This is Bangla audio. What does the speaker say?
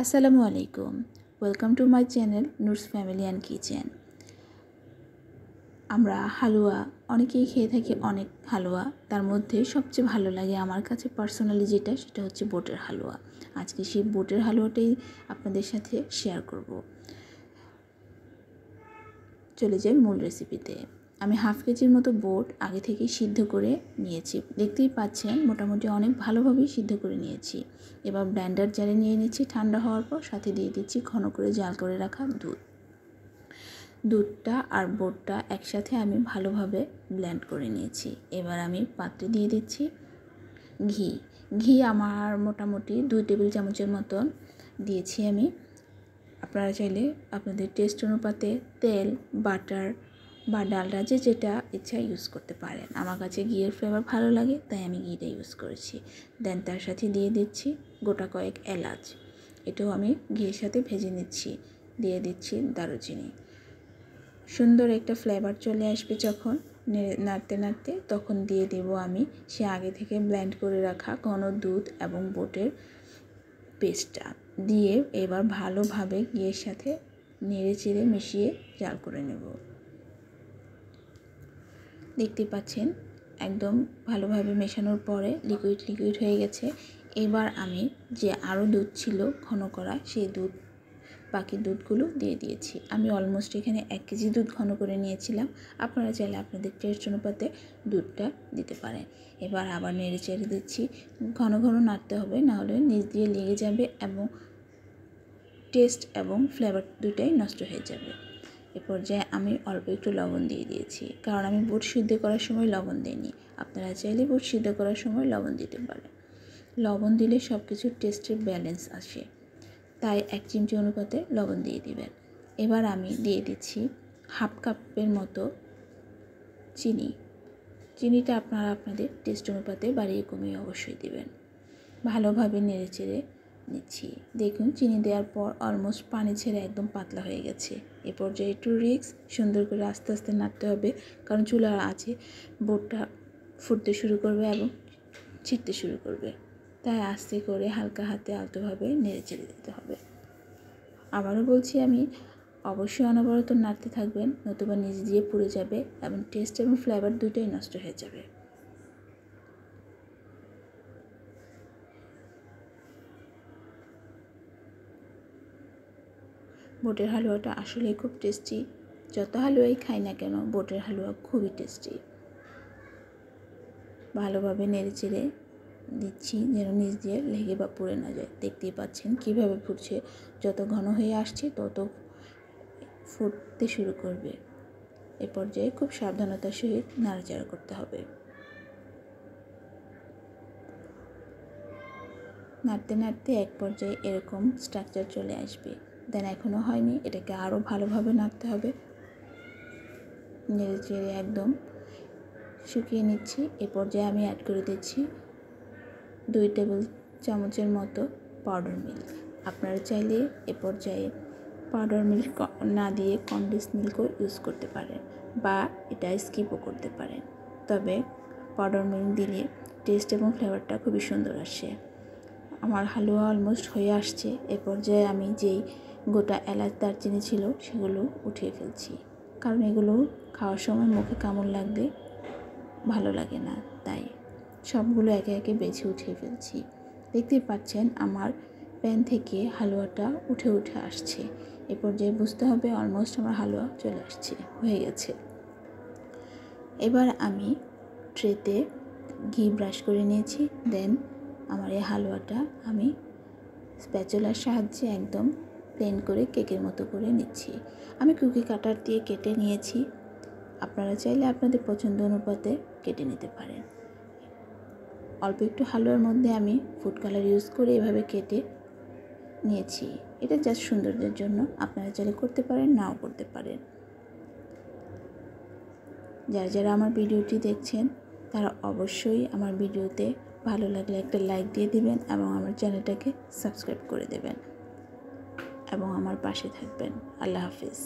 আসসালামু আলাইকুম। Welcome to my channel Nur's family and kitchen. আমরা হালুয়া অনেকেই খেয়ে থাকি, অনেক হালুয়া। তার মধ্যে সবচেয়ে ভালো লাগে আমার কাছে পার্সোনালি সেটা হচ্ছে বুটের হালুয়া। আজকে সেই বুটের হালুয়াটাই আপনাদের সাথে শেয়ার করব। চলে যাই মূল রেসিপিতে। আমি হাফ কেজির মতো বুট আগে থেকেই সিদ্ধ করে নিয়েছি। দেখতেই পাচ্ছেন মোটামুটি অনেক ভালোভাবেই সিদ্ধ করে নিয়েছি। এবার ব্লেন্ডার জারে নিয়ে নিচ্ছি। ঠান্ডা হওয়ার পর সাথে দিয়ে দিচ্ছি ঘন করে জাল করে রাখা দুধটা আর বুটটা একসাথে আমি ভালোভাবে ব্লেন্ড করে নিয়েছি। এবার আমি পাত্রে দিয়ে দিচ্ছি ঘি আমার মোটামুটি 2 টেবিল চামচের মতন দিয়েছি আমি। আপনারা চাইলে আপনাদের টেস্ট অনুপাতে তেল, বাটার বা ডালডা যেটা ইচ্ছা ইউজ করতে পারেন। আমার কাছে ঘিয়ের ফ্লেভার ভালো লাগে, তাই আমি ঘিটা ইউজ করেছি। দেন তার সাথে দিয়ে দিচ্ছি গোটা কয়েক এলাচ, এটাও আমি ঘিয়ের সাথে ভেজে নিচ্ছি। দিয়ে দিচ্ছি দারুচিনি। সুন্দর একটা ফ্লেভার চলে আসবে যখন নাড়তে নাড়তে, তখন দিয়ে দেব আমি সে আগে থেকে ব্লেন্ড করে রাখা ঘন দুধ এবং বুটের পেস্টটা দিয়ে এবার ভালোভাবে ঘিয়ের সাথে নেড়ে চেড়ে মিশিয়ে জাল করে নেব। দেখতে পাচ্ছেন একদম ভালোভাবে মেশানোর পরে লিকুইড হয়ে গেছে। এবার আমি যে আরও দুধ ছিল ঘন করা, সেই বাকি দুধগুলো দিয়ে দিয়েছি। আমি অলমোস্ট এখানে 1 কেজি দুধ ঘন করে নিয়েছিলাম। আপনারা চাইলে আপনাদের টেস্ট অনুপাতে দুধটা দিতে পারেন। এবার আবার নেড়ে চেড়ে দিচ্ছি। ঘন নাড়তে হবে, নাহলে নিচ দিয়ে লেগে যাবে এবং টেস্ট এবং ফ্লেভার দুটাই নষ্ট হয়ে যাবে। এ পর্যায়ে আমি অল্প একটু লবণ দিয়ে দিয়েছি, কারণ আমি বুট সিদ্ধ করার সময় লবণ দিইনি। আপনারা চাইলে বুট সিদ্ধ করার সময় লবণ দিতে পারেন। লবণ দিলে সব কিছুর টেস্টের ব্যালেন্স আসে, তাই 1 চিমটি অনুপাতে লবণ দিয়ে দিবেন। এবার আমি দিয়ে দিচ্ছি হাফ কাপের মতো চিনিটা আপনারা আপনাদের টেস্ট অনুপাতে বাড়িয়ে কমিয়ে অবশ্যই দিবেন। ভালোভাবে নেড়ে চেড়ে নিচ্ছি। দেখুন চিনি দেওয়ার পর অলমোস্ট পানি ছেড়ে একদম পাতলা হয়ে গেছে। এ পর্যায়ে একটু রিস্ক, সুন্দর করে আস্তে আস্তে নাড়তে হবে, কারণ চুলার আছে বুটটা ফুটতে শুরু করবে এবং ছিটতে শুরু করবে, তাই আস্তে করে হালকা হাতে আলতোভাবে নেড়ে চেড়ে দিতে হবে। আবারও বলছি, আমি অবশ্যই অনবরত নাড়তে থাকবেন, নতুবা নিচ দিয়ে পুড়ে যাবে এবং টেস্ট এবং ফ্লেভার দুটোই নষ্ট হয়ে যাবে। বুটের হালুয়াটা আসলে খুব টেস্টি। যত হালুয়াই খাই না কেন, বুটের হালুয়া খুবই টেস্টি। ভালোভাবে নেড়ে চেড়ে দিচ্ছি যেন নিচ দিয়ে লেগে বা পুড়ে না যায়। দেখতেই পাচ্ছেন কীভাবে ফুটছে। যত ঘন হয়ে আসছে তত ফুটতে শুরু করবে। এ পর্যায়ে খুব সাবধানতার সহিত নাড়াচাড়া করতে হবে। নাড়তে নাড়তে এক পর্যায়ে এরকম স্ট্রাকচার চলে আসবে। দেন এখনও হয়নি, এটাকে আরও ভালোভাবে নাড়তে হবে। নেড়ে চেড়ে একদম শুকিয়ে নিচ্ছি। এ পর্যায়ে আমি অ্যাড করে দিচ্ছি 2 টেবিল চামচের মতো পাউডার মিল্ক। আপনারা চাইলে এ পর্যায়ে পাউডার মিল্ক না দিয়ে কনডেন্স মিল্কও ইউজ করতে পারেন, বা এটা স্কিপও করতে পারেন। তবে পাউডার মিল্ক দিলে টেস্ট এবং ফ্লেভারটা খুবই সুন্দর আসে। আমার হালুয়া অলমোস্ট হয়ে আসছে। এ পর্যায়ে আমি যেই গোটা এলাচ দারচিনি ছিল সেগুলো উঠিয়ে ফেলছি, কারণ এগুলো খাওয়ার সময় মুখে কামড় লাগবে, ভালো লাগে না, তাই সবগুলো একে একে বেছে উঠিয়ে ফেলছি। দেখতেই পাচ্ছেন আমার প্যান থেকে হালুয়াটা উঠে আসছে। এ পর্যায়ে বুঝতে হবে অলমোস্ট আমার হালুয়া চলে আসছে, হয়ে গেছে। এবার আমি ট্রেতে ঘি ব্রাশ করে নিয়েছি। দেন আমার এই হালুয়াটা আমি স্প্যাচুলার সাহায্যে একদম প্লেন করে কেকের মতো করে নিচ্ছি। আমি কুকি কাটার দিয়ে কেটে নিয়েছি। আপনারা চাইলে আপনাদের পছন্দ অনুপাতে কেটে নিতে পারেন। অল্প একটু হালুয়ার মধ্যে আমি ফুড কালার ইউজ করে এভাবে কেটে নিয়েছি। এটা জাস্ট সৌন্দর্যের জন্য, আপনারা চাইলে করতে পারেন, নাও করতে পারেন। যারা আমার ভিডিওটি দেখছেন তারা অবশ্যই আমার ভিডিওতে ভালো লাগলে একটা লাইক দিয়ে দিবেন এবং আমার চ্যানেলটাকে সাবস্ক্রাইব করে দেবেন এবং আমার পাশে থাকবেন। আল্লাহ হাফিজ।